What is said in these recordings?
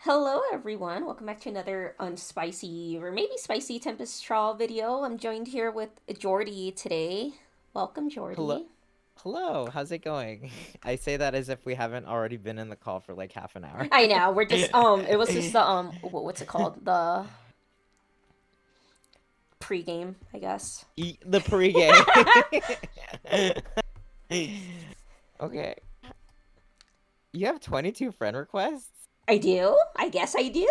Hello, everyone. Welcome back to another unspicy or maybe spicy Tempest Trial video. I'm joined here with Jordy today. Welcome, Hello, Jordy. hello. How's it going? I say that as if we haven't already been in the call for like half an hour. I know we're just it was just the what's it called, the pregame, I guess. The pregame. Okay. You have 22 friend requests? I do. I guess I do.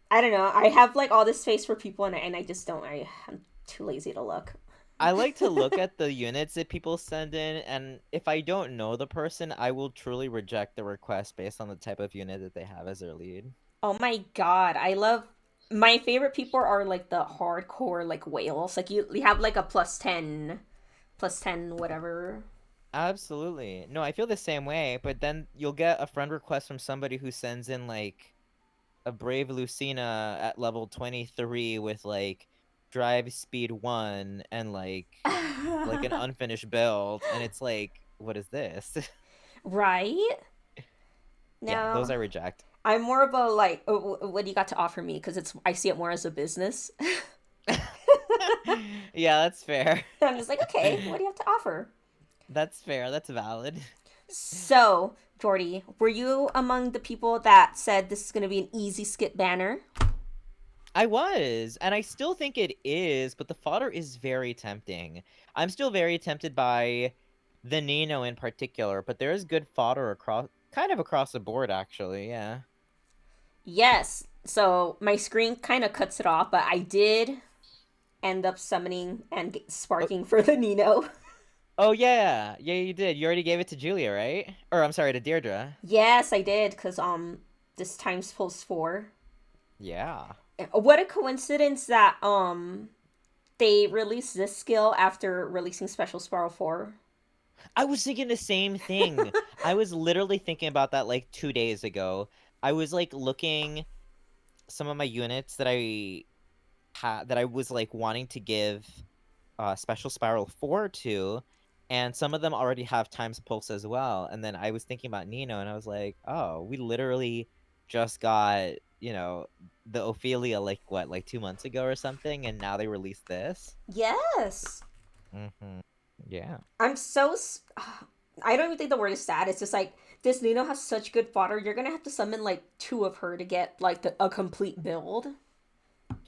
I don't know. I have like all this space for people, and I just don't. I'm too lazy to look. I like to look at the units that people send in, and if I don't know the person, I will truly reject the request based on the type of unit that they have as their lead. Oh my god, I love my favorite people are like the hardcore like whales. Like you have like a plus 10 whatever. Absolutely. No, I feel the same way, but then you'll get a friend request from somebody who sends in like a Brave Lucina at level 23 with like drive speed 1 and like an unfinished build, and it's like, what is this? Right? Yeah, those No. I reject. I'm more of a like what do you got to offer me, because it's I see it more as a business. Yeah, that's fair. I'm just like, "Okay, what do you have to offer?" That's fair. That's valid. So, Jordy, were you among the people that said this is going to be an easy skip banner? I was, and I still think it is, but the fodder is very tempting. I'm still very tempted by the Nino in particular, but there is good fodder across the board, actually. Yeah. Yes. So, my screen kind of cuts it off, but I did end up summoning and Oh, sparking for the Nino. oh yeah, yeah, you did. You already gave it to Julia, right? Or I'm sorry, to Deirdre. Yes, I did, cuz this times pulls 4. Yeah. What a coincidence that they released this skill after releasing Special Spiral 4. I was thinking the same thing. I was literally thinking about that like 2 days ago. I was like looking some of my units that I was like wanting to give Special Spiral 4 to, and some of them already have Times Pulse as well. And then I was thinking about Nino, and I was like, oh, we literally just got, the Ophelia like what, like 2 months ago or something, and now they released this. Yes. Yeah. I'm so. I don't even think the word is sad. It's just like this Nino has such good fodder. You're gonna have to summon like two of her to get like a complete build.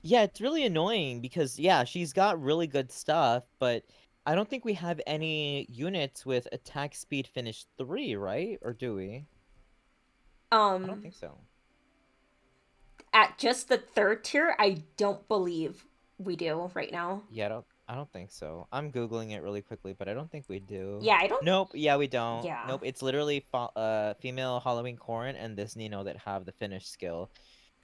Yeah, it's really annoying because yeah, she's got really good stuff, but I don't think we have any units with attack speed finish 3, right? Or do we? I don't Um, think so. at just the third tier, I don't believe we do right now. Yeah, I don't think so. I'm Googling it really quickly, but I don't think we do. Yeah, I don't. Nope, yeah, we don't. Yeah. Nope, it's literally female Halloween Corrin and this Nino that have the finish skill.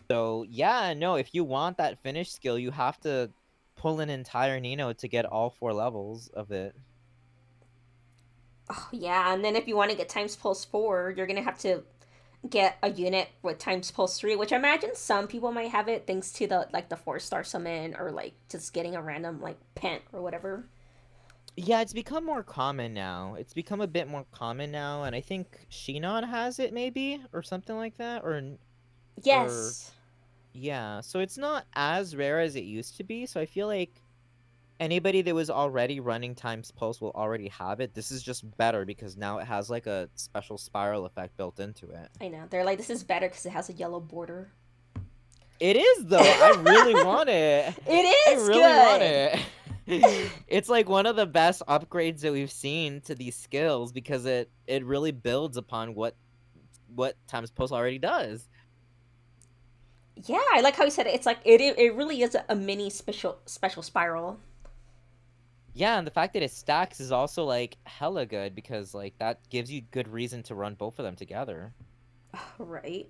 So, yeah, no, if you want that finish skill, you have to pull an entire Nino to get all 4 levels of it. Oh, yeah, and then if you want to get times pulse 4, you're gonna have to get a unit with times pulse 3, which I imagine some people might have it thanks to the like the 4-star summon, or like just getting a random like pent or whatever. Yeah, it's become more common now. It's become a bit more common now, and I think Shinon has it maybe or something like that or Yes. yeah. So it's not as rare as it used to be. So I feel like anybody that was already running Times Pulse will already have it. This is just better because now it has like a special spiral effect built into it. I know. They're like, this is better because it has a yellow border. It is though. I really want it. I It is really want good. it. It's like one of the best upgrades that we've seen to these skills because it really builds upon what Times Post already does. Yeah, I like how you said it. It's like it really is a mini special spiral. Yeah, and the fact that it stacks is also like hella good because like that gives you good reason to run both of them together. Right.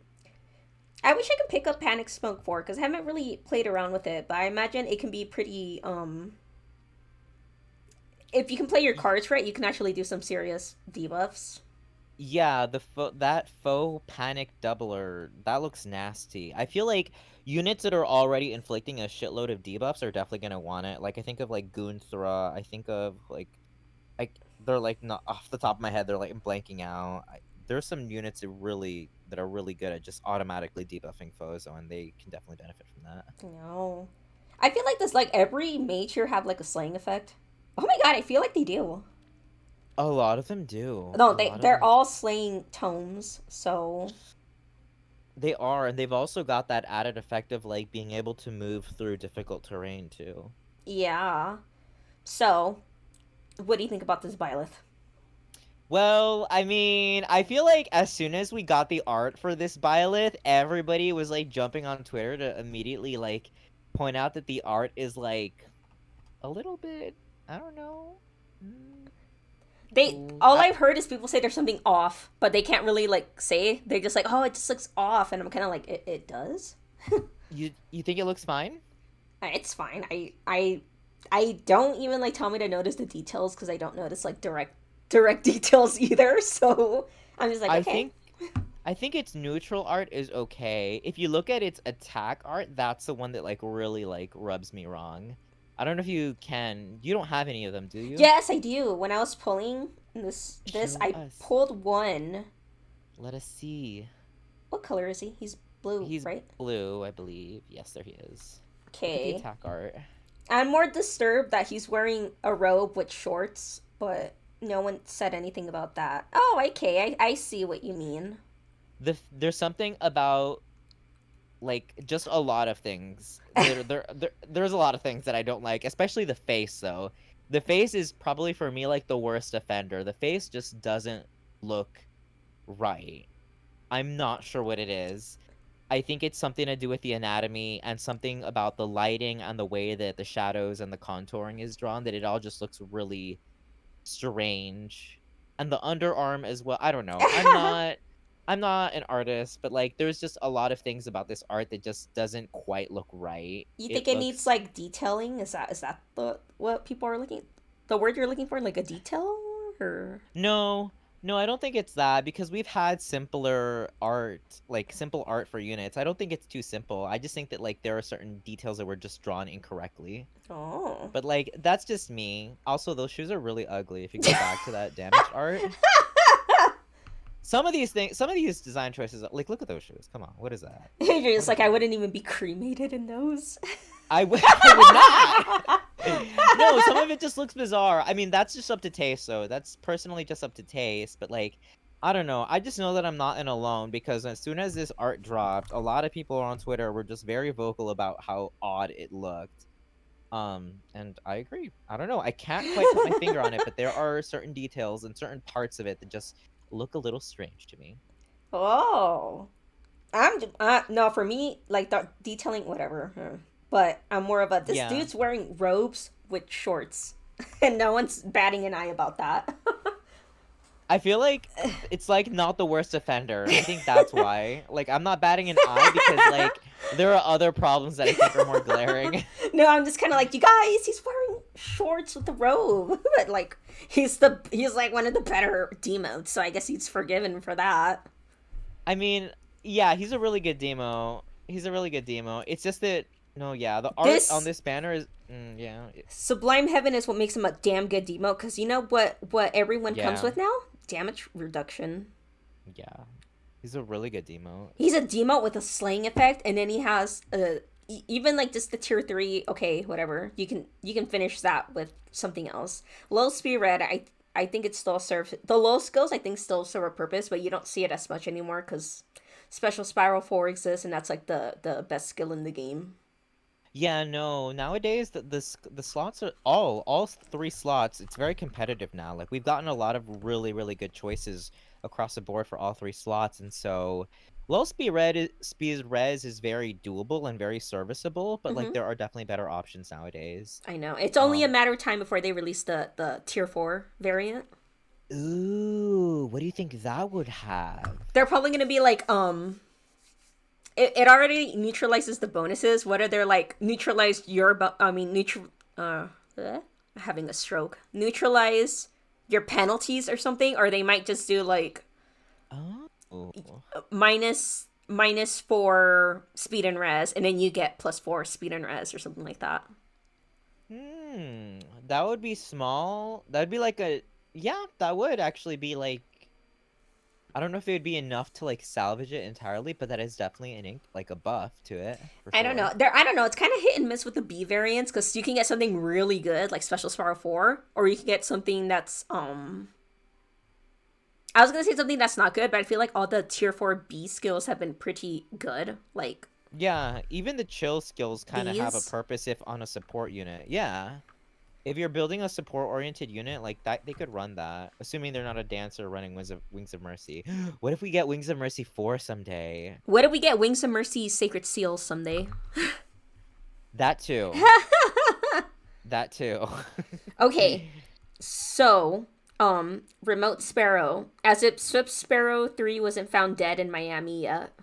I wish I could pick up Panic Smoke 4 because I haven't really played around with it, but I imagine it can be pretty if you can play your Y- cards right, you can actually do some serious debuffs. Yeah, that faux panic doubler, that looks nasty. I feel like units that are already inflicting a shitload of debuffs are definitely gonna want it. Like I think of like Goonthra, I think of like they're like not off the top of my head, they're like blanking out. there's some units that are really good at just automatically debuffing foes, and they can definitely benefit from that. No. I feel like this, like, every mage here have, like, a slaying effect. Oh my god, I feel like they do. A lot of them do. No, A lot of they're them all slaying tomes, so They are, and they've also got that added effect of like being able to move through difficult terrain too. yeah. So, what do you think about this Byleth? Well, I mean, I feel like as soon as we got the art for this Byleth, everybody was like jumping on Twitter to immediately like point out that the art is like a little bit, I don't know. Mm, They ooh, all I've heard is people say there's something off, but they can't really like say. They're just like, "Oh, it just looks off." And I'm kind of like, "It does?" you think it looks fine? It's fine. I don't even like tell me to notice the details because I don't notice like direct details either. So I'm just like, I okay. think I think its neutral art is okay. If you look at its attack art, that's the one that like really like rubs me wrong. I don't know if you can. You don't have any of them, do you? Yes, I do. When I was pulling this Show I us. pulled one. Let us see. What color is he? He's blue, He's right? blue, I believe. Yes, there he is. Look at the Okay. attack art. I'm more disturbed that he's wearing a robe with shorts, but no one said anything about that. Oh, okay. I see what you mean. There's something about like just a lot of things. There's a lot of things that I don't like, especially the face though. The face is probably for me like the worst offender. The face just doesn't look right. I'm not sure what it is. I think it's something to do with the anatomy and something about the lighting and the way that the shadows and the contouring is drawn that it all just looks really strange. And the underarm as well. I don't know. I'm not an artist, but like there's just a lot of things about this art that just doesn't quite look right. You think It it needs looks like detailing? Is that the what people are looking the word you're looking for, like a detail or No, no, I don't think it's that because we've had simpler art, like simple art for units. I don't think it's too simple. I just think that like there are certain details that were just drawn incorrectly. oh. But like that's just me. Also, those shoes are really ugly if you go back to that damaged art. Some of these design choices, like look at those shoes. Come on, what is that? You're What just is like I that? wouldn't even be cremated in those. I would not. No, some of it just looks bizarre. I mean, that's just up to taste, though. That's personally just up to taste. But like, I don't know. I just know that I'm not in alone because as soon as this art dropped, a lot of people on Twitter were just very vocal about how odd it looked. And I agree. I don't know. I can't quite put my finger on it, but there are certain details and certain parts of it that just look a little strange to me. Oh. No, for me, like the detailing, whatever. But I'm more of a this Yeah. dude's wearing robes with shorts, and no one's batting an eye about that. I feel like it's like not the worst offender. I think that's why. Like I'm not batting an eye because like there are other problems that I think are more glaring. No, I'm just kind of like you guys. He's wearing shorts with the robe, but like he's like one of the better demotes, so I guess he's forgiven for that. I mean, yeah, he's a really good demo. He's a really good demo. It's just that no, yeah, the art on This this banner is yeah, Sublime Heaven is what makes him a damn good demote because you know what everyone comes yeah, with now? Damage reduction. yeah. He's a really good demo. He's a demote with a slaying effect, and then he has even like just the tier 3. Okay, whatever. You can finish that with something else. Low speed red. I think it still serves the low skills. I think still serve a purpose, but you don't see it as much anymore because special spiral 4 exists, and that's like the best skill in the game. Yeah, no. Nowadays, the slots are all three slots. It's very competitive now. Like we've gotten a lot of really good choices across the board for all three slots, and so speed res is very doable and very serviceable. But like Mm-hmm. there are definitely better options nowadays. I know. It's only a Um, matter of time before they release the tier 4 variant. ooh, what do you think that would have? They're probably gonna be like it already neutralizes the bonuses. Whether they're like neutralize your I mean neutral having a stroke. Neutralize your penalties or something, or they might just do like Oh, minus 4 speed and res, and then you get +4 speed and res or something like that. that would be small. That'd be like a yeah. That would actually be like I don't know if it would be enough to like salvage it entirely, but that is definitely an like a buff to it for I don't know. sure. I don't know. It's kind of hit and miss with the B variants because you can get something really good like Special Spiral 4, or you can get something that's I was gonna say something that's not good, but I feel like all the tier 4 B skills have been pretty good. Like Yeah, even the chill skills kind of have a these. purpose if on a support unit. Yeah. If you're building a support-oriented unit like that, they could run that, assuming they're not a dancer running Wings of Mercy. What if we get Wings of Mercy 4 someday? What if we get Wings of Mercy's Sacred Seals someday? That too. That too. Okay, so Remote Sparrow. As if Swift Sparrow 3 wasn't found dead in Miami yet.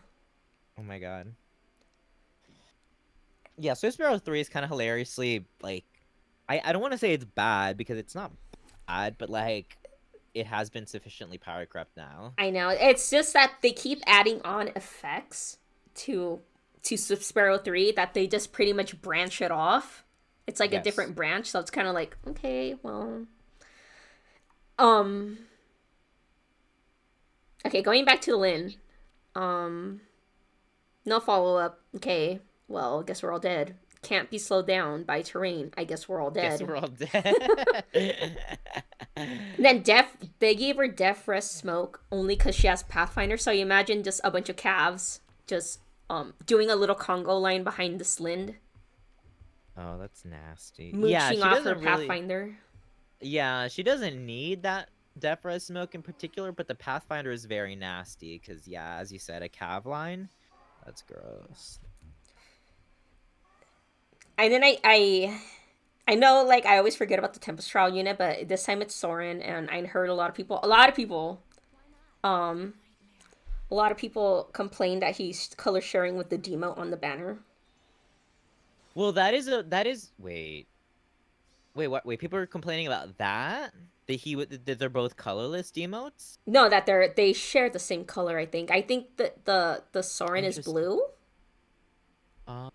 Oh my god. Yeah, so Espero 3 is kind of hilariously like I don't want to say it's bad because it's not bad, but like it has been sufficiently power crept now. I know. It's just that they keep adding on effects to Swift Sparrow 3 that they just pretty much branch it off. It's like a Yes. different branch, so it's kind of like, okay, well, um okay, going back to Lynn. Um no follow-up. Okay. Well, I guess we're all dead. Can't be slowed down by terrain. I guess we're all Guess dead. we're all dead. And then they gave her Death Rest Smoke only because she has Pathfinder. So you imagine just a bunch of calves just doing a little Congo line behind this Lind, Oh, that's nasty. Yeah, mooching she off her doesn't really. Pathfinder. Yeah, she doesn't need that Defra smoke in particular, but the Pathfinder is very nasty because, yeah, as you said, a cav line. That's gross. And then I know like I always forget about the Tempest Trial unit, but this time it's Soren, and I heard um a lot of people complain that he's color sharing with the demote on the banner. Well, that is wait, what? Wait, people are complaining about that? That they're both colorless demotes? No, that they share the same color. I think that the Soren is Interesting. blue. Uh,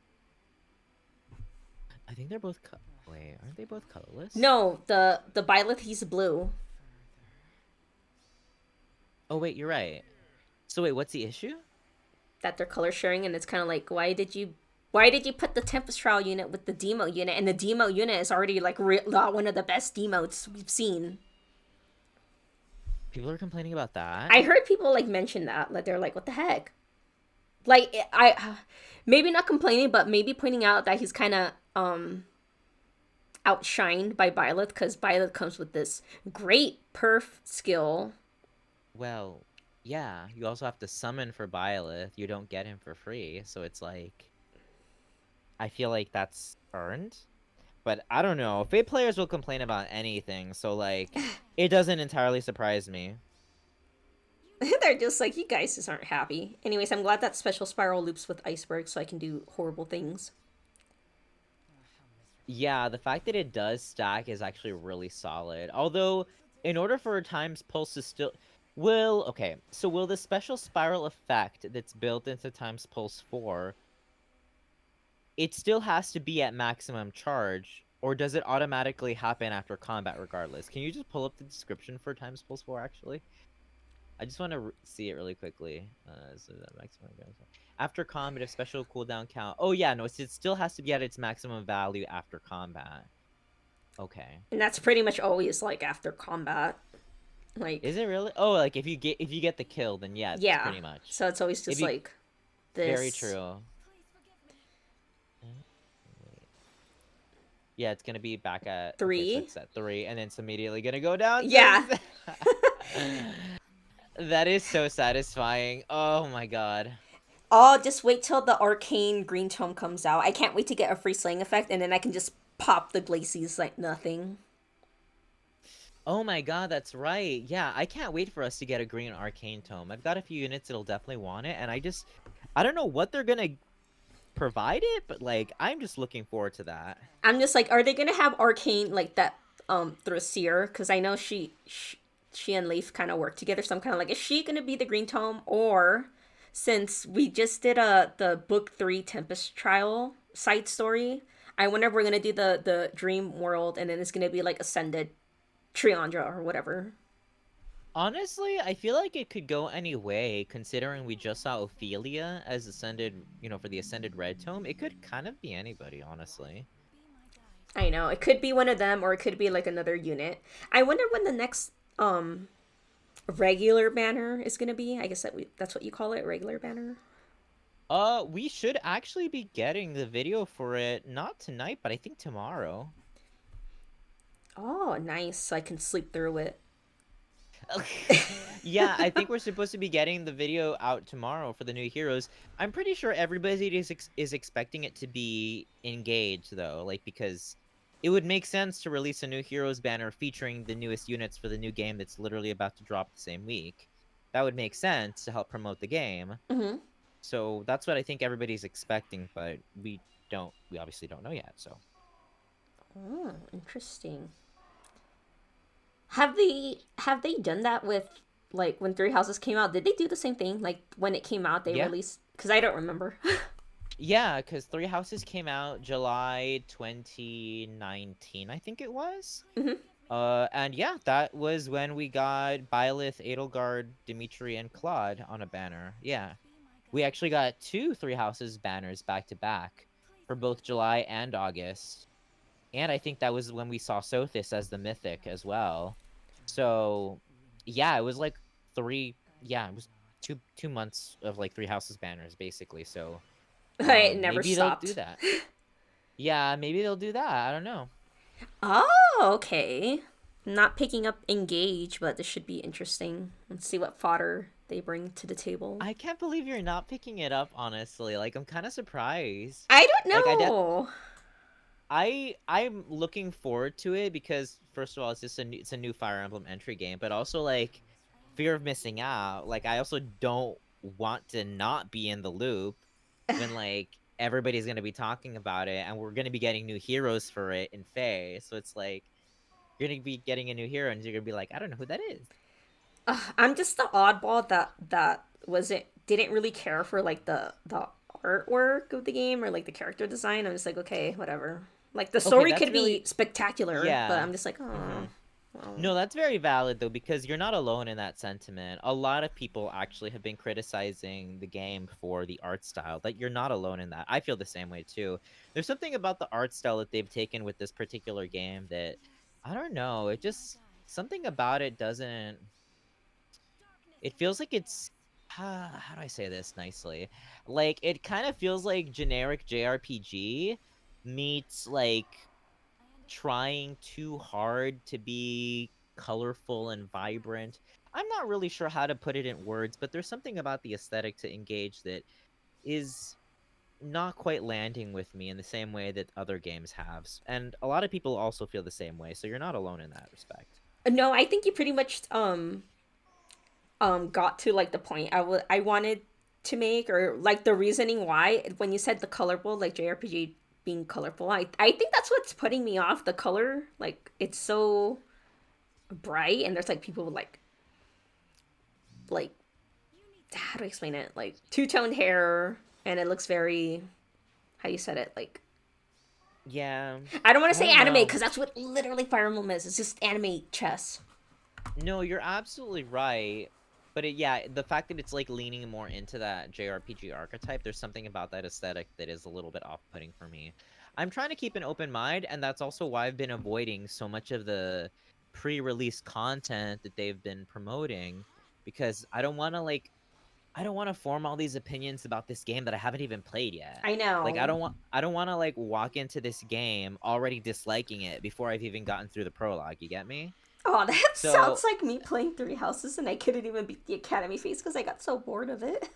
I think they're both. Wait, aren't they both colorless? No, the Byleth he's blue. Oh wait, you're right. So wait, what's the issue? That they're color sharing, and it's kind of like why did you put the Tempest Trial unit with the demo unit, and the demo unit is already like one of the best demotes we've seen. People are complaining about that. I heard people like mention that, like they're like, what the heck? Like I maybe not complaining, but maybe pointing out that he's kind of outshined by Byleth because Byleth comes with this great perf skill. Well, yeah, you also have to summon for Byleth. You don't get him for free, so it's like I feel like that's earned. But I don't know. Fate players will complain about anything, so like it doesn't entirely surprise me. They're just like, you guys just aren't happy. Anyways, I'm glad that special spiral loops with iceberg so I can do horrible things. Yeah, the fact that it does stack is actually really solid. Although, in order for a times pulse to still okay, so will the special spiral effect that's built into times pulse 4, it still has to be at maximum charge, or does it automatically happen after combat regardless? Can you just pull up the description for times pulse 4 actually? I just want to see it really quickly. So that maximum after combat, if special cooldown count. Oh yeah, no, it still has to be at its maximum value after combat. Okay. And that's pretty much always like after combat. Is Like, it really? Oh, like if you get the kill, then yeah, it's yeah. pretty much. So it's always If just you like very this. true. Yeah, it's gonna be back at okay, so 3. it's at 3, and then it's immediately gonna go down Yeah. to. That is so satisfying. Oh my god. Oh, just wait till the arcane green tome comes out. I can't wait to get a free slaying effect, and then I can just pop the glacies like nothing. Oh my god, that's right. Yeah, I can't wait for us to get a green arcane tome. I've got a few units that'll definitely want it, and I don't know what they're gonna provide it, but like I'm just looking forward to that. I'm just like, are they gonna have arcane like that through Seer? Because I know she and Leaf kind of work together. So I'm kind of like, is she gonna be the green tome, or since we just did the book 3 Tempest Trial side story, I wonder if we're gonna do the dream world, and then it's gonna be like ascended Triandra or whatever. Honestly, I feel like it could go any way, considering we just saw Ophelia as Ascended, for the Ascended Red Tome. It could kind of be anybody, honestly. I know it could be one of them, or it could be like another unit. I wonder when the next regular banner is gonna be. I guess that's what you call it, regular banner. We should actually be getting the video for it, not tonight, but I think tomorrow. Oh, nice. So I can sleep through it. Yeah, I think we're supposed to be getting the video out tomorrow for the new heroes. I'm pretty sure everybody is expecting it to be engaged though, like because it would make sense to release a new heroes banner featuring the newest units for the new game that's literally about to drop the same week. That would make sense to help promote the game. Mm-hmm. So that's what I think everybody's expecting, but we obviously don't know yet, so. Oh, interesting. Have they done that with like when Three Houses came out? Did they do the same thing? Like when it came out, they Yeah. released because I don't remember. Yeah, because Three Houses came out July 2019, I think it was. Hmm. And yeah, that was when we got Byleth, Edelgard, Dimitri, and Claude on a banner. Yeah. We actually got two Three Houses banners back to back for both July and August. And I think that was when we saw Sothis as the mythic as well. So yeah, it was like it was two months of like Three Houses banners basically. So It never maybe they'll do stopped. that. Yeah, maybe they'll do that. I don't know. Oh, okay. Not picking up Engage, but this should be interesting. Let's see what fodder they bring to the table. I can't believe you're not picking it up, honestly. Like I'm kind of surprised. I don't Like know. I'm looking forward to it because first of all, it's a new Fire Emblem entry game, but also like fear of missing out. Like I also don't want to not be in the loop when like everybody's gonna be talking about it and we're gonna be getting new heroes for it in FEH. So it's like you're gonna be getting a new hero and you're gonna be like, I don't know who that is. I'm just the oddball that wasn't didn't really care for like the artwork of the game or like the character design. I'm just like, okay, whatever. Like the Okay, story that's could be really spectacular, but yeah. I'm just like, oh, Mm-hmm. well. No, that's very valid though, because you're not alone in that sentiment. A lot of people actually have been criticizing the game for the art style. That you're not alone in that. I feel the same way too. There's something about the art style that they've taken with this particular game that I don't know. It just something about it doesn't. It feels like it's how do I say this nicely? Like it kind of feels like generic JRPG meets like trying too hard to be colorful and vibrant. I'm not really sure how to put it in words, but there's something about the aesthetic to Engage that is not quite landing with me in the same way that other games have. And a lot of people also feel the same way, so you're not alone in that respect. No, I think you pretty much got to like the point I wanted to make, or like the reasoning why when you said the colorful, like JRPG being colorful. I think that's what's putting me off, the color. Like it's so bright, and there's like people with like how do I explain it? Like two-toned hair, and it looks very, how you said it, like Yeah, I don't want to I say don't anime know. because that's what literally Fire Emblem is. It's just anime chess. No, you're absolutely right. But yeah, the fact that it's like leaning more into that JRPG archetype, there's something about that aesthetic that is a little bit off-putting for me. I'm trying to keep an open mind, and that's also why I've been avoiding so much of the pre-release content that they've been promoting because I don't want to form all these opinions about this game that I haven't even played yet. I Like know. I don't want to like walk into this game already disliking it before I've even gotten through the prologue, you get me? Oh, that sounds So like me playing Three Houses, and I couldn't even beat the Academy phase because I got so bored of it.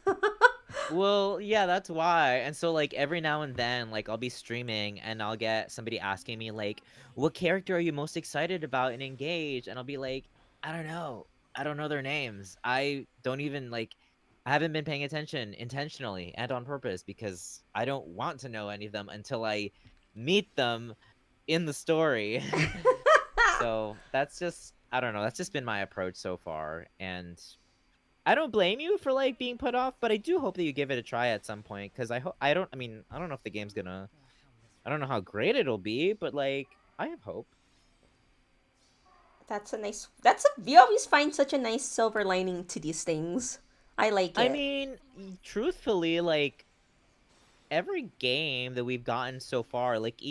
well, yeah, that's why. And so like every now and then, like I'll be streaming and I'll get somebody asking me like, "What character are you most excited about in Engage?" And I'll be like, "I don't know. I don't know their names. I don't even like I haven't been paying attention intentionally and on purpose because I don't want to know any of them until I meet them in the story." So, that's just I don't know, that's just been my approach so far and I don't blame you for like being put off, but I do hope that you give it a try at some point because I hope I mean I don't know if the game's gonna I don't know how great it'll be, but like I have hope. That's a nice. That's a. You always find such a nice silver lining to these things. I like I it. mean, truthfully, like every game that we've gotten so far, like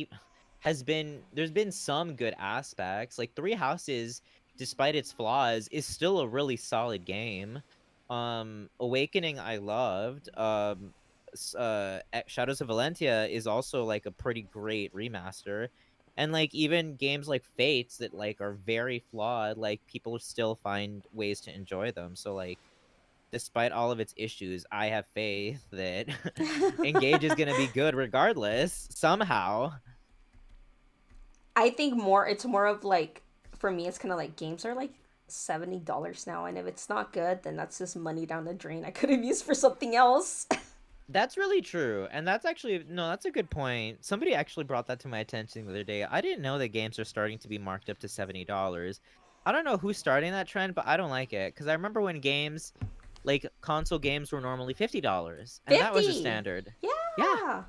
has been there's been some good aspects. Like Three Houses, despite its flaws, is still a really solid game. Awakening I loved. Shadows of Valentia is also like a pretty great remaster. And like even games like Fates that like are very flawed, like people still find ways to enjoy them. So like despite all of its issues, I have faith that Engage is going to be good regardless, somehow. I think more. It's more of like, for me, it's kind of like games are like $70 now, and if it's not good, then that's just money down the drain I could have used for something else. That's really true. And that's actually, no, that's a good point. Somebody actually brought that to my attention the other day. I didn't know that games are starting to be marked up to $70. I don't know who's starting that trend, but I don't like it. Because I remember when games, like console games, were normally $50, and that was the 50. standard. Yeah, Yeah.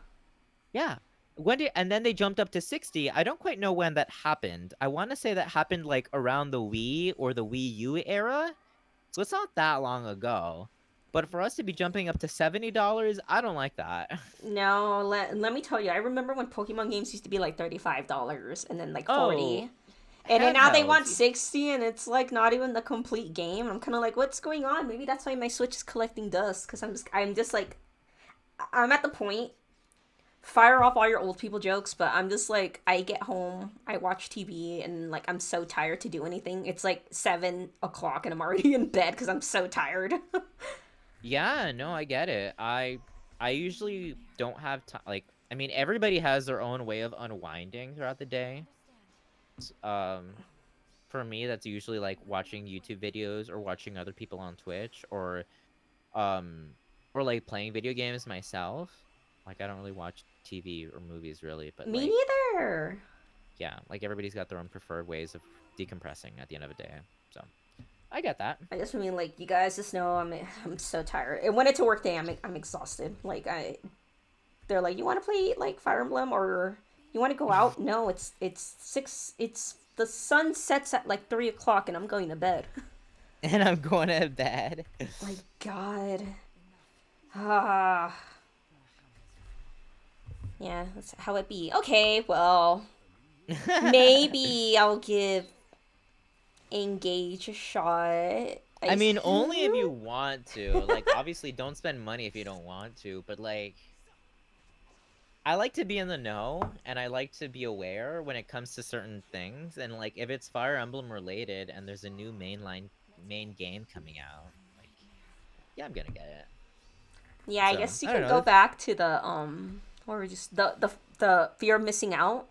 yeah. And then they jumped up to 60. I don't quite know when that happened. I want to say that happened like around the Wii or the Wii U era. So it's not that long ago. But for us to be jumping up to $70, I don't like that. No, let me tell you. I remember when Pokemon games used to be like $35 and then like Oh, 40. And then now they want handhelds. 60 and it's like not even the complete game. I'm kind of like, what's going on? Maybe that's why my Switch is collecting dust cuz I'm just like I'm at the point, fire off all your old people jokes, but I'm just like, I get home, I watch TV, and like I'm so tired to do anything. It's like 7 o'clock, and I'm already in bed because I'm so tired. Yeah, no, I get it. I usually don't have time. Like, I mean, everybody has their own way of unwinding throughout the day. Um, for me, that's usually like watching YouTube videos or watching other people on Twitch um or like playing video games myself. Like, I don't really watch TV or movies really, but Me like neither. yeah, like everybody's got their own preferred ways of decompressing at the end of the day. So I get that. I just mean like you guys just know I'm so tired. And when it's a work day, I'm exhausted. Like they're like, you want to play like Fire Emblem or you want to go out? No, it's 6. It's the sun sets at like 3 o'clock, and I'm going to bed. And I'm going to bed. My God. Ah. Yeah, that's how it be. Okay, well, maybe I'll give Engage a shot. I mean, only if you want to. Like, obviously, don't spend money if you don't want to. But like, I like to be in the know, and I like to be aware when it comes to certain things. And like, if it's Fire Emblem related, and there's a new main game coming out, like, yeah, I'm gonna get it. Yeah, I So guess you I don't can know. go back to the or just the fear of missing out.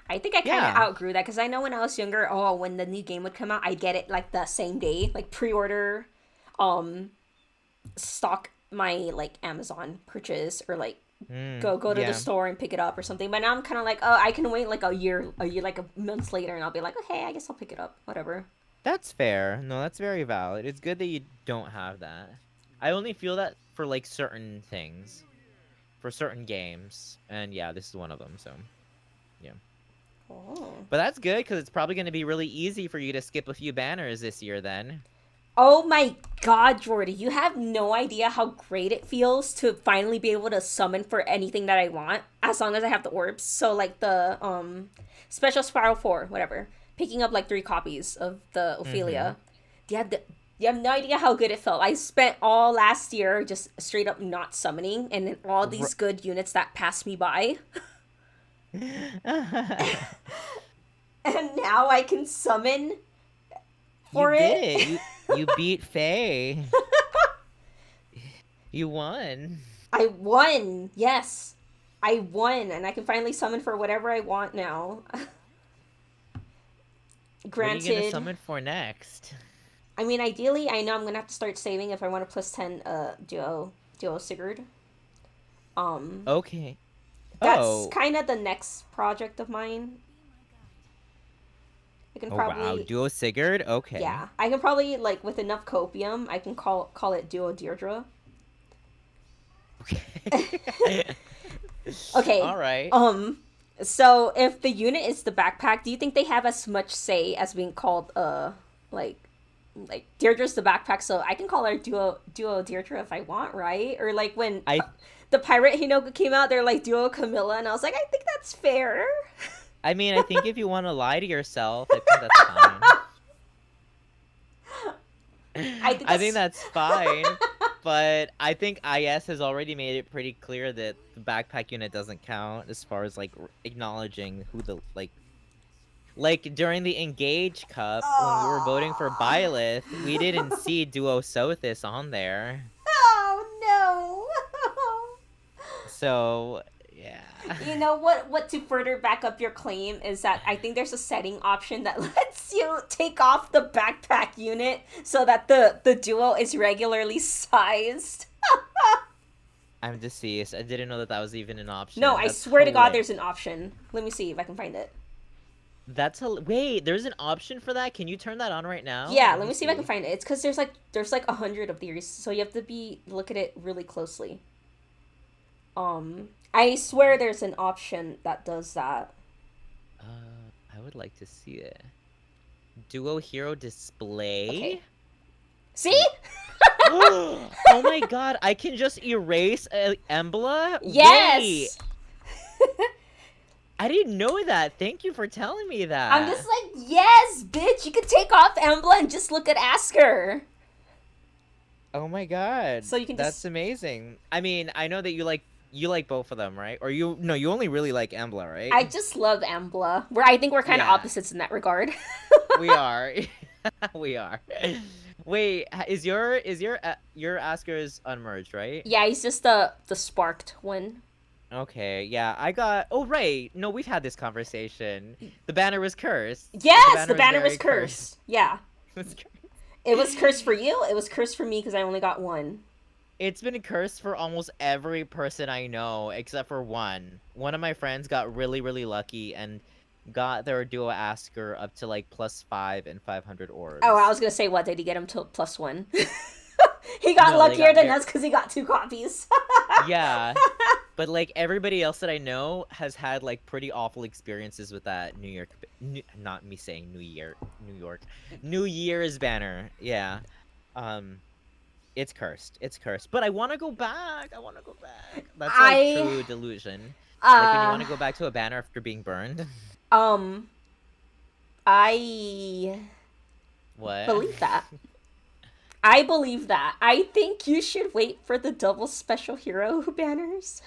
I think I kind of Yeah, outgrew that because I know when I was younger, oh, when the new game would come out, I'd get it like the same day, like pre-order, um, stock my like Amazon purchase or like go to the yeah. store and pick it up or something. But now I'm kind of like, oh, I can wait like a year, like a month later, and I'll be like, okay, I guess I'll pick it up, whatever. That's fair. No, that's very valid. It's good that you don't have that. I only feel that for like certain things, for certain games, and yeah, this is one of them. So yeah, Oh. but that's good because it's probably going to be really easy for you to skip a few banners this year. Then Oh my God, Jordy, you have no idea how great it feels to finally be able to summon for anything that I want as long as I have the orbs. So like the special spiral 4, whatever. Picking up like 3 copies of the mm-hmm. Ophelia. You have no idea how good it felt. I spent all last year just straight up not summoning and then all these good units that passed me by. And now I can summon You for did it. it. You beat Faye. You won. I won. Yes. I won, and I can finally summon for whatever I want now. What are you gonna Granted, summon for next? I mean, ideally, I know I'm gonna have to start saving if I want to plus 10 duo Sigurd. Um, Okay. that's Oh. kind of the next project of mine. I can Oh wow. probably, Duo Sigurd. Okay. yeah, I can probably like with enough copium, I can call it duo Deirdre. Okay. Okay, All right. um, So if the unit is the backpack, do you think they have as much say as being called like Deirdre's the backpack, so I can call her duo Deirdre if I want, right? Or like when I the pirate Hinoka came out, they're like duo Camilla, and I was like, I think that's fair. I mean, I think if you want to lie to yourself, I think that's fine. I think I think that's that's fine. But I think IS has already made it pretty clear that the backpack unit doesn't count as far as like acknowledging who the like during the Engage Cup when we were voting for oh, Byleth, we didn't see Duo Sothis on there. oh So yeah. no. You know what to further back up your claim is that I think there's a setting option that lets you take off the backpack unit so that the duo is regularly sized. I'm deceased. I didn't know that that was even an No, option. I That's swear to God, hilarious. there's an option. Let me see if I can find it. Wait, there's an option for that? Can you turn that on right now? Yeah, Let let me me see if I can see. find it. It's because there's like 100 of these, so you have to be look at it really closely. I swear there's an option that does that. I would like to see it. Duo Hero Okay, Display? see? Oh my god, I can just erase Embla? Wait! Yes. I didn't know that. Thank you for telling me I'm just that. like, yes, bitch. You can take off Embla and just look at Asker. Oh my god. So you can That's just. amazing. I mean, I know that you like both of them, right? Or you only really like Embla, right? I just love Embla. I think we're kind of Yeah, opposites in that regard. we are. We are. Wait, your Asker's unmerged, right? Yeah, he's just the sparked one. Okay, yeah, I got. Oh, right. No, we've had this conversation. The banner was cursed. The Yes, the banner was banner was very cursed. cursed. Yeah, It's it was cursed for you. It was cursed for me because I only got one. It's been cursed for almost every person I know except for one. One of my friends got really, really lucky and got their duo Asker up to like +5 and 500 Oh, I was orbs. gonna say, what did he get him to +1? He got No, they luckier got than there. us because he got two copies. Yeah, but like everybody else that I know has had like pretty awful experiences with that New York, not me saying New York, New Year's banner. Yeah, um, it's cursed. It's cursed. But I want to go back. I want to go back. That's like I true delusion. Like when you uh want to go back to a banner after being burned. um I What? believe that. I believe that. I think you should wait for the double special hero banners.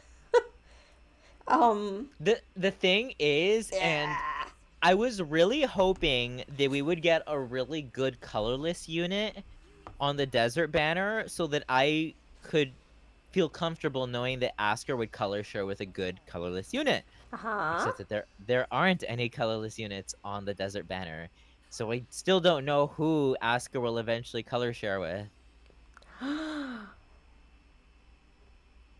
Um The thing is, and yeah. I was really hoping that we would get a really good colorless unit on the desert banner so that I could feel comfortable knowing that Asker would color share with a good colorless unit. Uh-huh. Except that there aren't any colorless units on the desert banner. So I still don't know who Asker will eventually color share with.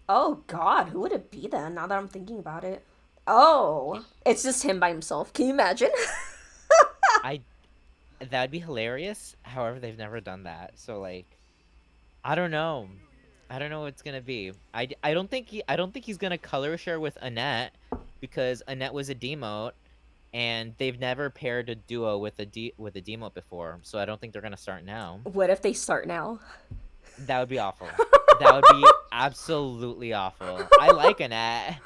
Oh god, who would it be then now that I'm thinking about it? Oh, it's just him by himself. Can you imagine? I That'd be hilarious. However, they've never done that. So like I don't know. I don't know what it's gonna be. I don't think he's gonna color share with Annette because Annette was a demote and they've never paired a duo with a demote before. So I don't think they're gonna start now. What if they start now? That would be awful. That would be absolutely awful. I like Annette,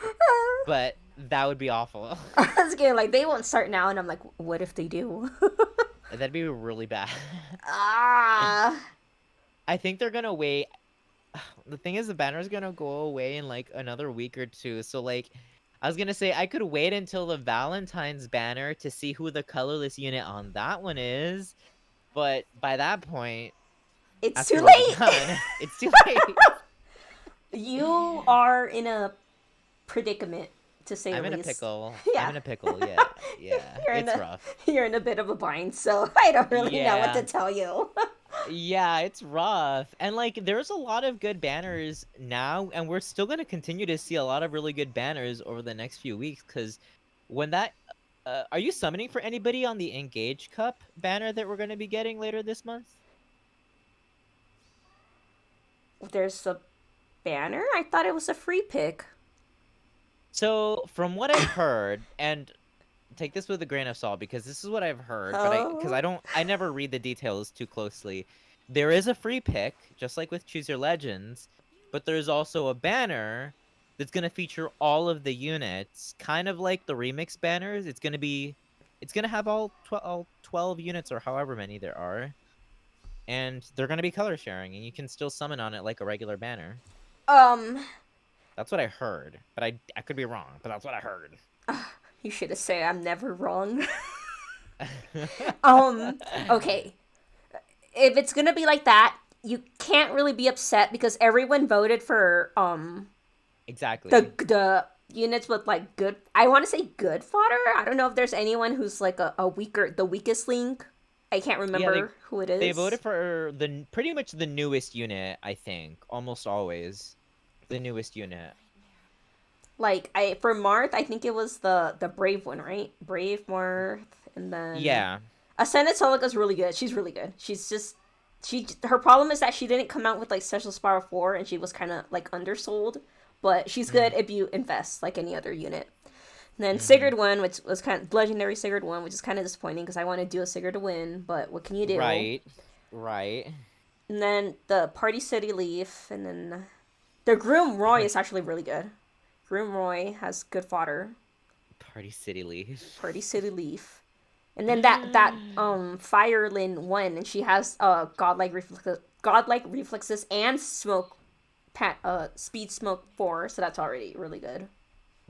but that would be awful. I was getting like they won't start now, and I'm like, what if they do? That'd be really bad. Ah. I think they're gonna wait. The thing is, the banner's gonna go away in like another week or two. So like, I was gonna say I could wait until the Valentine's banner to see who the colorless unit on that one is, but by that point, It's too Asker will be late. done. It's too late. You are in a predicament, to say the I'm in a least. pickle. I'm Yeah. in a pickle. Yeah, yeah. you're in It's a rough. you're in a bit of a bind, so I don't really know what to Yeah. tell you. Yeah, it's rough. And like there's a lot of good banners now, and we're still gonna continue to see a lot of really good banners over the next few weeks, because when that are you summoning for anybody on the Engage Cup banner that we're gonna be getting later this month? There's a banner? I thought it was a free pick. So from what I've heard, and take this with a grain of salt because this is what I've heard, but Oh. I never read the details too closely. There is a free pick, just like with Choose Your Legends, but there's also a banner that's gonna feature all of the units, kind of like the remix banners. It's gonna have all 12 units or however many there are, and they're gonna be color sharing, and you can still summon on it like a regular banner. Um, That's what I heard, but I could be wrong, but that's what I heard. you should have said I'm never wrong. um, okay. If it's gonna be like that, you can't really be upset because everyone voted for Exactly. the units with like good. I want to say good fodder. I don't know if there's anyone who's like a weaker, the weakest link. I can't Yeah, remember who it they is. voted for pretty much the newest unit, I think. Almost always the newest unit. Like I for Marth, I think it was the brave one, right? Brave Marth, and then Yeah. Ascended Celica's really good. She's really good. She's just her problem is that she didn't come out with like Special Spiral 4 and she was kind of like undersold, but she's good Mm-hmm. if you invest like any other unit. And then Mm-hmm. Sigurd won, which was kind of legendary Sigurd won, which is kind of disappointing because I want to do a Sigurd to win, but what can you do? Right. Right. And then the Party City Leaf, and then the Groom Roy is actually really good. Groom Roy has good fodder. Party City Leaf. Party City Leaf. And then that Firelin won, and she has godlike reflexes and speed smoke 4, so that's already really good.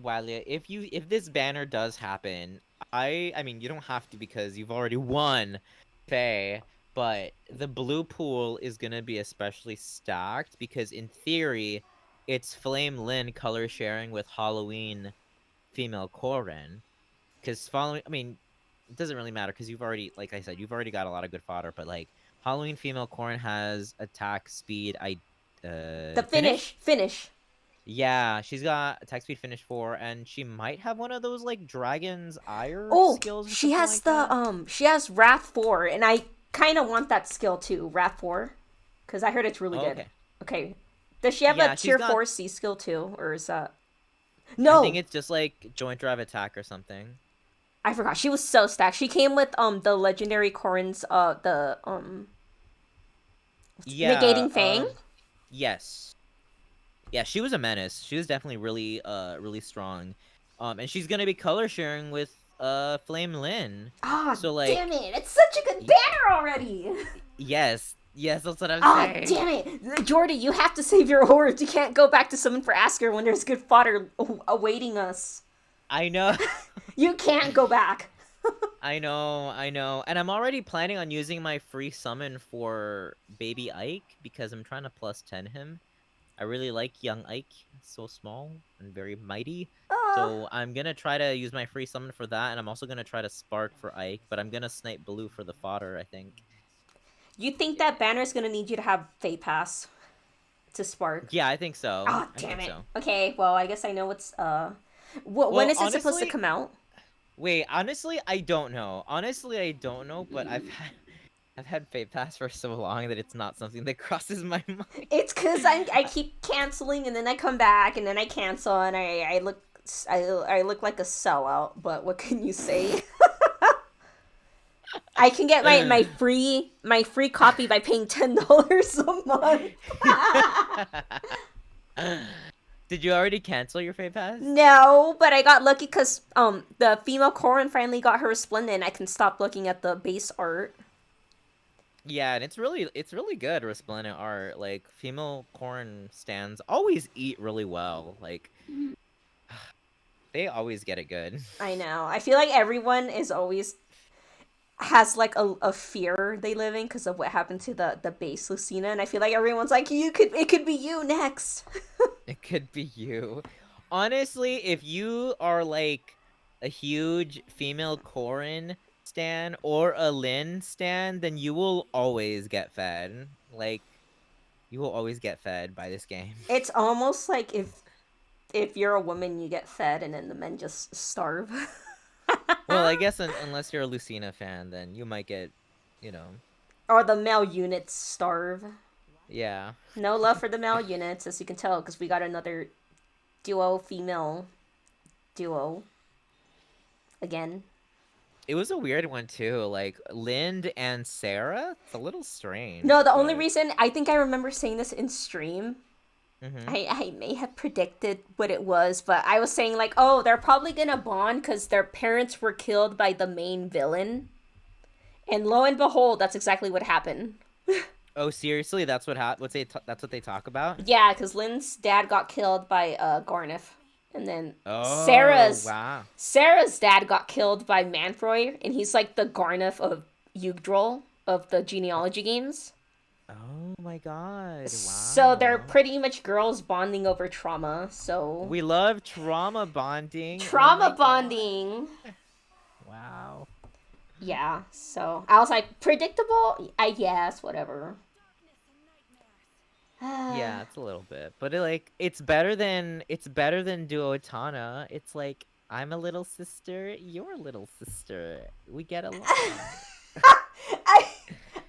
Walia, if this banner does happen, I mean you don't have to because you've already won, Faye, but the blue pool is gonna be especially stacked because in theory, it's Flame Lynn color sharing with Halloween female Corin. Because following, I mean, it doesn't really matter because you've already, like I said, you've already got a lot of good fodder. But like Halloween female Corn has attack speed, The finish. finish. Yeah, she's got attack speed finish 4, and she might have one of those like dragon's ire Oh, skills or something like that. she has Wrath 4, and I kind of want that skill too, Wrath 4, because I heard it's really Oh, good. okay. Okay, does she have a Yeah, she's tier got. 4 C skill too, or is that I think no? it's just like joint drive attack or something. I forgot. She was so stacked. She came with the legendary Corrin's the Yeah. negating Fang. Yes. Yeah, she was a menace. She was definitely really strong. And she's gonna be color sharing with Flame Lynn. Ah, So damn like it! It's such a good banner already. yes, that's what I'm Ah, saying. damn it, Jordy! You have to save your hordes. You can't go back to summon for Asker when there's good fodder awaiting us. I know. You can't go back. I know. And I'm already planning on using my free summon for Baby Ike because I'm trying to plus 10 him. I really like young Ike. He's so small and very mighty. Uh, So I'm gonna try to use my free summon for that, and I'm also gonna try to spark for Ike, but I'm gonna snipe blue for the fodder, I think. you think that banner is gonna need you to have Fate Pass to spark? Yeah, I think so. Ah, I damn think it. so. Okay, well, I guess I know what's when Well, is it supposed to honestly, come out? wait, honestly, I don't know. Honestly, I don't know, but I've had Fate Pass for so long that it's not something that crosses my mind. It's because I keep canceling and then I come back and then I cancel and I look like a sellout. But what can you say? I can get my free copy by paying $10 a month. Did you already cancel your Fate Pass? No, but I got lucky because the female Corin finally got her resplendent. I can stop looking at the base art. Yeah, and it's really good resplendent art. Like female corn stands always eat really well. Like they always get it good. I know. I feel like everyone is always has like a fear they live in because of what happened to the base Lucina, and I feel like everyone's like, it could be you next. It could be you. Honestly, if you are like a huge female Corin stan or a Lin stan, then you will always get fed. Like you will always get fed by this game. It's almost like if you're a woman, you get fed, and then the men just starve. Well, I guess unless you're a Lucina fan, then you might get, you know, Or the male units starve. yeah. No love for the male units, as you can tell, because we got another duo female duo again. It was a weird one too. Like Lind and Sarah. It's a little No, strange, the only but reason I think I remember saying this in stream. hmm I may have predicted what it was, but I was saying like, oh, they're probably gonna bond because their parents were killed by the main villain, and lo and behold, that's exactly what happened. oh seriously, that's what that's what they talk about. Yeah, because Lynn's dad got killed by Garneth, and then Oh Sarah's wow. Sarah's dad got killed by Manfroy, and he's like the Garneth of Yggdrasil of the genealogy games. Oh my god. So they're Wow. pretty much girls bonding over trauma. So We love trauma bonding. Oh my trauma god. bonding. Wow. Yeah. So I was like, predictable. I guess whatever. Yeah, it's a little bit, but it's better than Duotana. It's like I'm a little sister, you're a little sister. We get along. I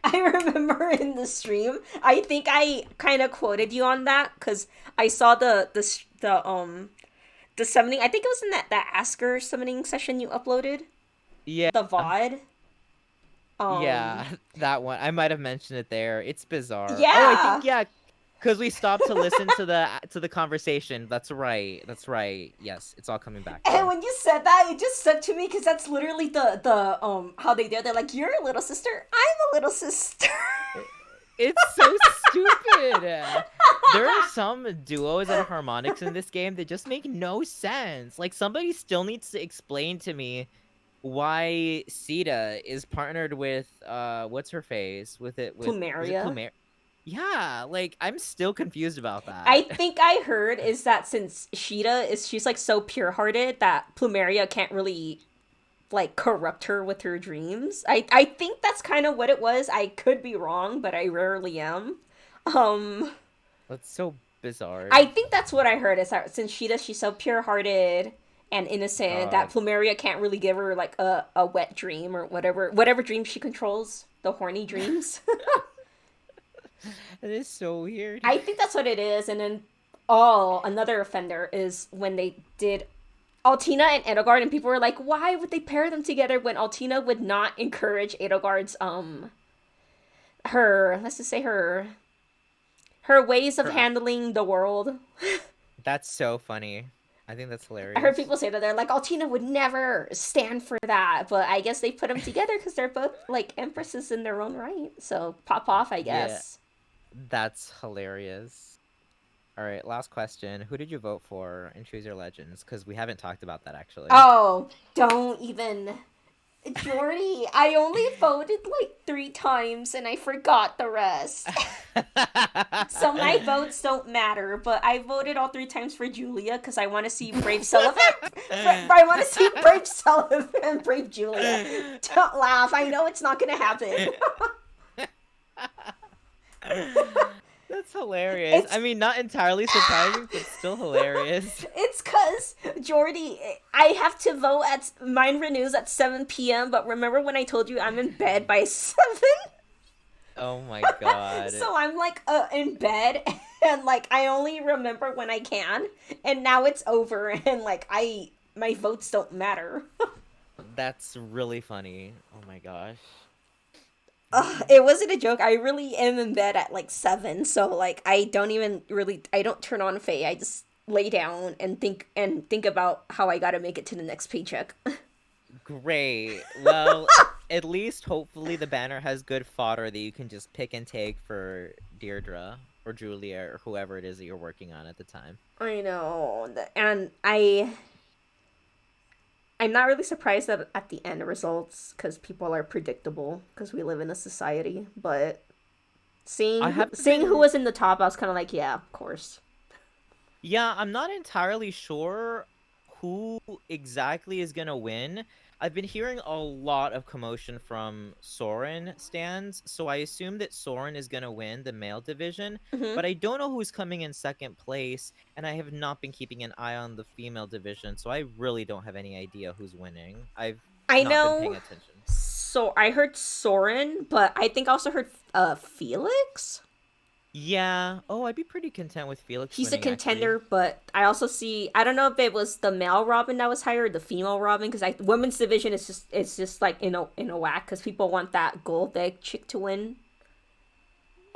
I remember in the stream. I think I kind of quoted you on that because I saw the summoning. I think it was in that Asker summoning session you uploaded Yeah. the VOD. Yeah, that one. I might have mentioned it there. It's bizarre. Oh, I think Yeah. yeah, because we stopped to listen to the conversation. That's right. That's right. Yes, it's all coming back And now. when you said that, it just stuck to me because that's literally the how they do it. They're like, "You're a little sister. I'm a little sister." It's so stupid. There are some duos and harmonics in this game that just make no sense. Like somebody still needs to explain to me why Sita is partnered with what's her face? With it with is it Plumeria. Plumer? Yeah, like I'm still confused about I that. think I heard is that since she's like so pure hearted that Plumeria can't really like corrupt her with her dreams. I think that's kind of what it was. I could be wrong, but I rarely am. Um That's so bizarre. I think that's what I heard is that since she's so pure hearted and innocent that God, Plumeria can't really give her like a wet dream or whatever dream she controls, the horny dreams. that is so weird. I think that's what it is. And then oh, another offender is when they did Altina and Edelgard, and people were like, why would they pair them together when Altina would not encourage Edelgard's her let's just say her ways of Her, handling the world. that's so funny. I think that's I heard hilarious. people say that they're like Altina would never stand for that, but I guess they put them together because they're both like empresses in their own right. So pop off, I Yeah, guess. that's hilarious. All right, last question. Who did you vote for in Choose Your Legends? Because we haven't talked about that actually. Oh, don't even. Jordy, I only voted like 3 times and I forgot the rest. So my votes don't matter, but I voted all 3 times for Julia because I want to see Brave Sullivan. I want to see Brave Sullivan and Brave Julia. Don't laugh. I know it's not going to happen. That's hilarious. It's I mean, not entirely surprising, but still hilarious. it's cause Jordy, I have to vote at mine renews at 7 p.m. But remember when I told you I'm in bed by 7? Oh my god. So I'm like in bed and like I only remember when I can, and now it's over and like I my votes don't matter. That's really funny. Oh my gosh. It wasn't a joke. I really am in bed at like 7, so like I don't turn on Faye. I just lay down and think about how I gotta make it to the next paycheck. Great. Well, at least hopefully the banner has good fodder that you can just pick and take for Deirdre or Julia or whoever it is that you're working on at the time. I know, and I'm not really surprised at the end results because people are predictable because we live in a society. But I haven't seeing who been. was in the top, I was kind of like, yeah, of course. Yeah, I'm not entirely sure who exactly is gonna win. I've been hearing a lot of commotion from Soren stands, so I assume that Soren is gonna win the male division, Hmm. but I don't know who's coming in second place, and I have not been keeping an eye on the female division, so I really don't have any idea who's winning. I've I not been paying know. attention. So I heard Soren, but I think I also heard Felix. Yeah. Oh, I'd be pretty content with Felix He's a winning, actually. contender, but I also see I don't know if it was the male Robin that was higher or the female Robin because I women's division is just it's just like in a whack because people want that gold egg chick to win.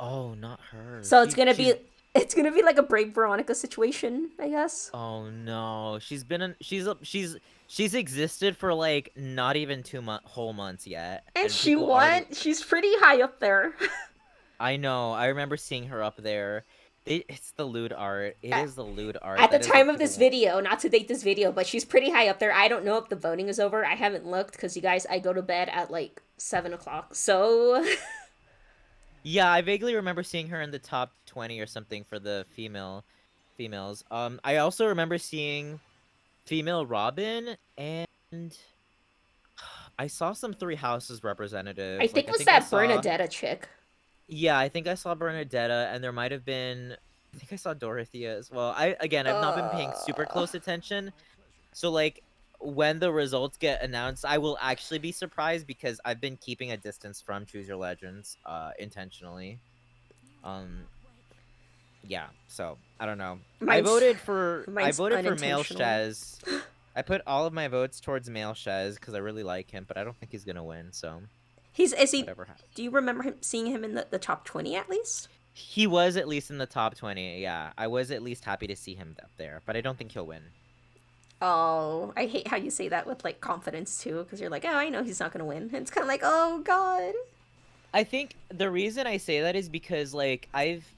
Oh, not her. So it's gonna be like a Brave Veronica situation, I guess. Oh no. She's existed for like not even whole months yet, And and she people already. won. She's pretty high up there. I know. I remember seeing her up there. It's the lewd art. It at, is the lewd art. at the That is what time of people this want. video, not to date this video, but she's pretty high up there. I don't know if the voting is over. I haven't looked because you guys, I go to bed at like 7 o'clock. So Yeah, I vaguely remember seeing her in the top 20 or something for the females. I also remember seeing female Robin, and I saw some Three Houses I representatives. think Like it I was think I that saw, Bernadetta chick. yeah, I think I saw Bernadetta, and there might have been, I think I saw Dorothea as well. I've not been paying super Uh, close attention, so like when the results get announced, I will actually be surprised because I've been keeping a distance from Choose Your Legends, intentionally. Um, yeah, so I don't know. mine's I mine's voted for male unintentional. Shez. I put all of my votes towards male Shez because I really like him, but I don't think he's gonna win. So He's is he? whatever. Do you remember him seeing him in the top 20 at least? He was at least in the top 20. Yeah, I was at least happy to see him up there, but I don't think he'll win. Oh, I hate how you say that with like confidence too, because you're like, oh, I know he's not gonna win. And it's kind of like, oh god. I think the reason I say that is because like I've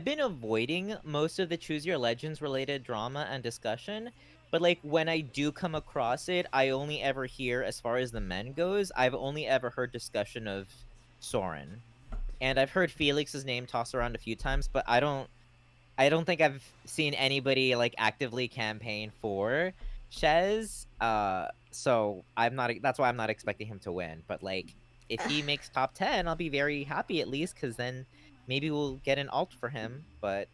been avoiding most of the Choose Your Legends related drama and discussion, but like when I do come across it, I only ever hear, as far as the men goes, I've only ever heard discussion of Soren. And I've heard Felix's name tossed around a few times, but I don't think I've seen anybody like actively campaign for Shez. So I'm not. That's why I'm not expecting him to win. But like, if he makes top 10, I'll be very happy at least, because then maybe we'll get an alt for him. But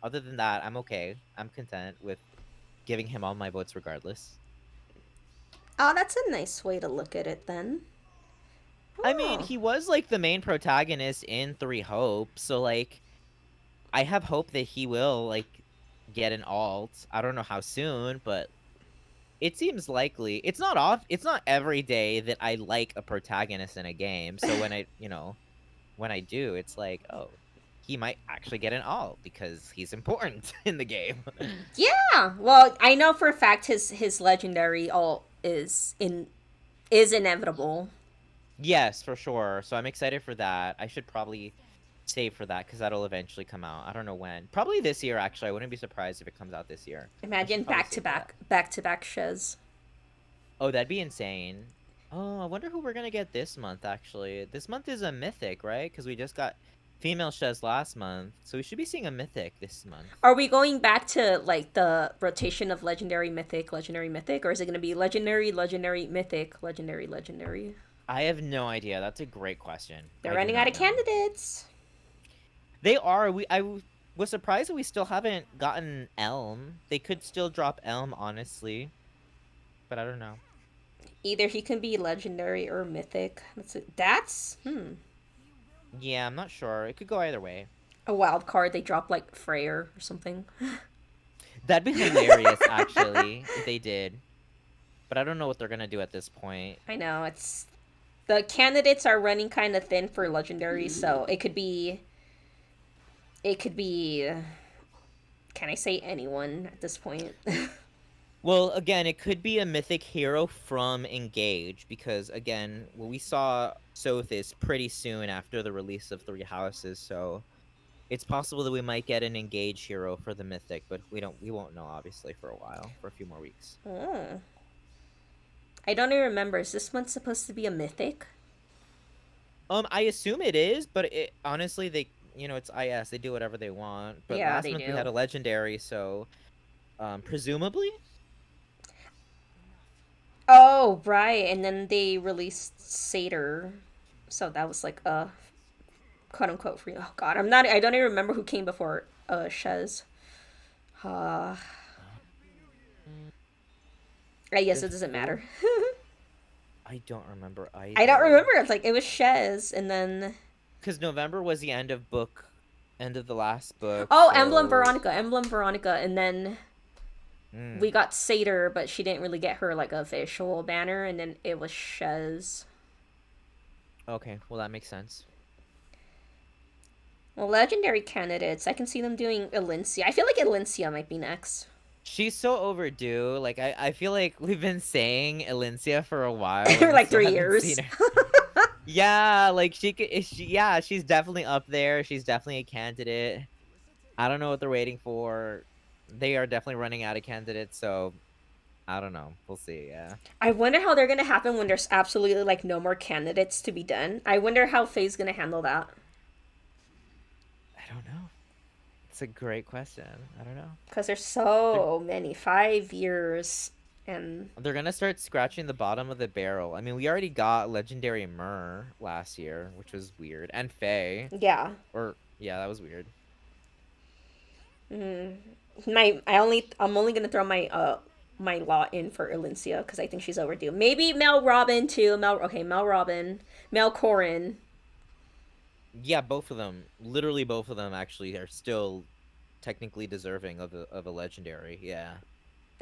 other than that, I'm okay. I'm content with giving him all my votes regardless. Oh, that's a nice way to look at it then. I mean, Oh, he was like the main protagonist in Three Hopes, so like I have hope that he will like get an alt. I don't know how soon, but it seems likely. It's not every day that I like a protagonist in a game. So when I do, it's like, oh, he might actually get an alt because he's important in the game. yeah. Well, I know for a fact his legendary ult is inevitable. Yes, for sure. So I'm excited for that. I should probably save for that because that'll eventually come out. I don't know when. Probably this year, actually. I wouldn't be surprised if it comes out this year. I should Imagine probably save for that. back to back Shez. Oh, that'd be insane. Oh, I wonder who we're gonna get this month, actually. This month is a mythic, right? Because we just got female Shez last month. So we should be seeing a mythic this month. Are we going back to like the rotation of legendary mythic, or is it going to be legendary mythic, legendary? I have no idea. That's a great question. They're I do running out not of know. candidates. They are. Was surprised that we still haven't gotten Elm. They could still drop Elm, honestly. But I don't know. Either he can be legendary or mythic. That's Yeah, I'm not sure. It could go either way. a wild card. They drop like Freyr or something. That'd be hilarious, actually, if they did. But I don't know what they're gonna do at this point. I know it's the candidates are running kind of thin for legendary, so it could be. Can I say anyone at this point? Well, again, it could be a mythic hero from Engage because, again, well, we saw Sothis pretty soon after the release of Three Houses, so it's possible that we might get an Engage hero for the mythic, but we won't know obviously for a while, for a few more weeks. Oh. I don't even remember. Is this one supposed to be a mythic? I assume it is, but honestly, it's IS, they do whatever they want. But Yeah, last they month we had do. a legendary, so presumably, Oh, right. And then they released Satyr. So that was like a quote unquote free. Oh god, I don't even remember who came before Shez. Uh mm, I guess it doesn't before matter. I don't remember I don't either. remember. It's like it was Shez and then Because November was the end of book End of the last book, Oh, so Emblem Veronica, and then we mm, got Satyr, but she didn't really get her like official banner, and then it was Shez. okay, well that makes sense. Well, legendary candidates, I can see them doing Elincia. I feel like Elincia might be next. She's so overdue. Like I feel like we've been saying Elincia for a while For and we like still three haven't seen years. her. Yeah, like yeah, she's definitely up there. She's definitely a candidate. I don't know what they're waiting for. They are definitely running out of candidates, so I don't know. We'll see, yeah. I wonder how they're gonna happen when there's absolutely like no more candidates to be done. I wonder how Faye's gonna handle that. I don't know. It's a great question. I don't know. Because there's They're so many. 5 years. And they're gonna start scratching the bottom of the barrel. I mean, we already got Legendary Myrrh last year, which was weird, and Faye. yeah. Or yeah, that was weird. Mm. I'm only gonna throw my lot in for Elincia because I think she's overdue. Maybe Mel Robin too. Mel Robin, Mel Corin. Yeah, both of them, literally both of them, actually are still technically deserving of a legendary. Yeah,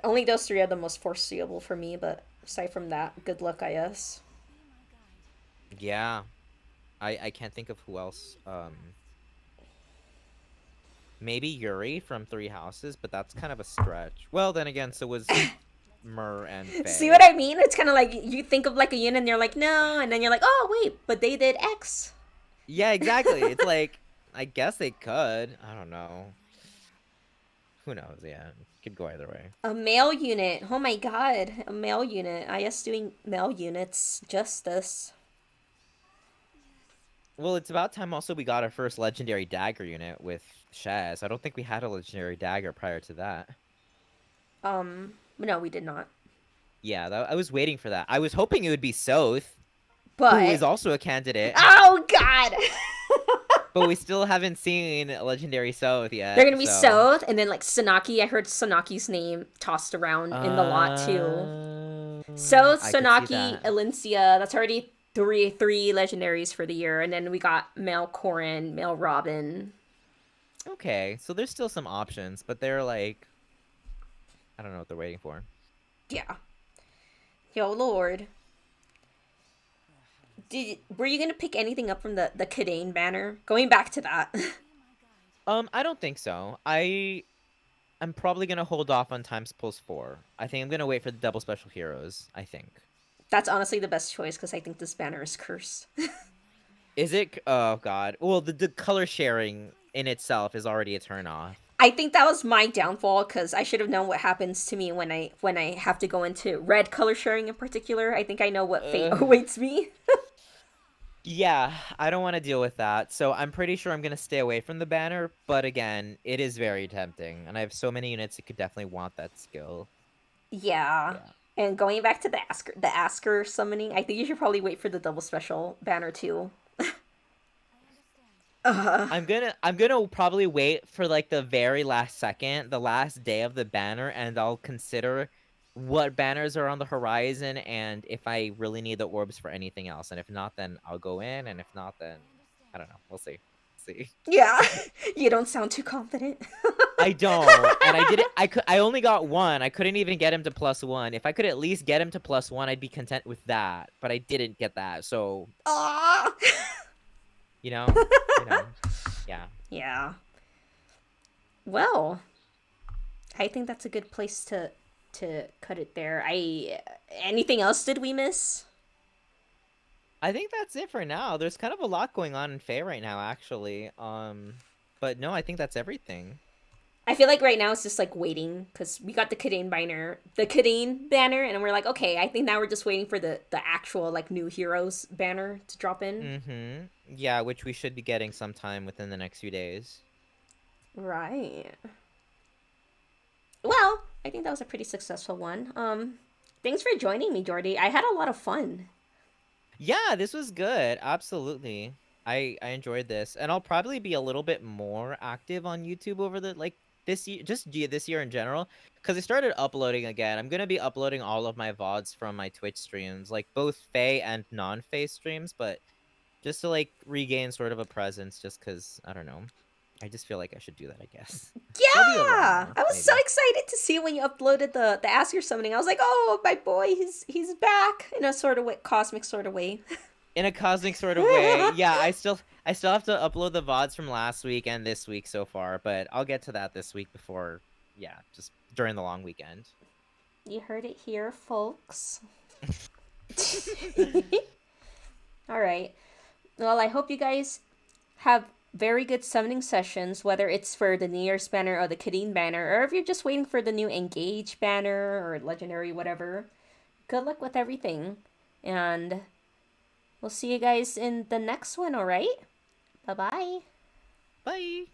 Only those three are the most foreseeable for me, but aside from that, good luck, I guess. yeah. I can't think of who else. Maybe Yuri from Three Houses, but that's kind of a stretch. Well, then again, so was Myrrh and See what Faye. I mean? It's kind of like you think of like a yin and you're like, no, and then you're like, oh, wait, but they did X. Yeah, exactly. It's like I guess they could. I don't know. Who knows? Yeah, it could go either way. A male unit. Oh my god. A male unit. IS doing male units. Justice. Well, it's about time also we got our first legendary dagger unit with Shaz. I don't think we had a legendary dagger prior to that. No, we did not. Yeah, I was waiting for that. I was hoping it would be Soth, who But is also a candidate, oh god. but we still haven't seen a legendary Soth They're yet, gonna be so. Soth, and then like Sanaki. I heard Sanaki's name tossed around in the lot too. Soth, I could see Sanaki, that. Elincia. That's already three legendaries for the year, and then we got Mel Corin, Mel Robin. Okay, so there's still some options, but they're like, I don't know what they're waiting for. Yeah. Yo, Lord. Were you gonna pick anything up from the Khadein banner? Going back to that. I don't think so. I'm probably gonna hold off on Times Pulse 4. I think I'm gonna wait for the double special heroes, I think. That's honestly the best choice because I think this banner is cursed. Is it? Oh god. Well, the color sharing in itself is already a turn off. I think that was my downfall because I should have known what happens to me when I have to go into red color sharing in particular. I think I know what fate Ugh. awaits me. Yeah, I don't want to deal with that. So I'm pretty sure I'm gonna stay away from the banner. But again, it is very tempting, and I have so many units that could definitely want that skill. Yeah. Yeah. And going back to the Asker summoning, I think you should probably wait for the double special banner too. Uh, I'm gonna probably wait for like the very last second, the last day of the banner, and I'll consider what banners are on the horizon and if I really need the orbs for anything else. And if not, then I'll go in, and if not, then I don't know. We'll see. See. yeah. You don't sound too confident. I don't, and I did it. I only got one. I couldn't even get him to +1. If I could at least get him to +1, I'd be content with that. But I didn't get that, so Aw. you know, you know, yeah. Yeah. Well, I think that's a good place to cut it there. I anything else did we miss? I think that's it for now. There's kind of a lot going on in Faye right now, actually. But no, I think that's everything. I feel like right now it's just like waiting because we got the Khadein banner, and we're like, okay, I think now we're just waiting for the actual like new heroes banner to drop in. Mm-hmm. Yeah, which we should be getting sometime within the next few days. Right. Well, I think that was a pretty successful one. Thanks for joining me, Jordy. I had a lot of fun. Yeah, this was good. Absolutely. I enjoyed this, and I'll probably be a little bit more active on YouTube over the like this year, this year in general, because I started uploading again. I'm gonna be uploading all of my VODs from my Twitch streams, like both Faye and non-Faye streams, but just to like regain sort of a presence, just because I don't know, I just feel like I should do that, I guess. He'll be around Yeah, though, I was so maybe. excited to see when you uploaded the Ask Your Summoning. I was like, oh, my boy, he's back in a sort of way, cosmic sort of way. In a cosmic sort of way. Yeah, I still have to upload the VODs from last week and this week so far, but I'll get to that this week before, yeah, just during the long weekend. You heard it here, folks. All right. Well, I hope you guys have very good summoning sessions, whether it's for the New Year's banner or the Khadein banner, or if you're just waiting for the new Engage banner or Legendary, whatever. Good luck with everything. And we'll see you guys in the next one, alright? Bye bye. Bye.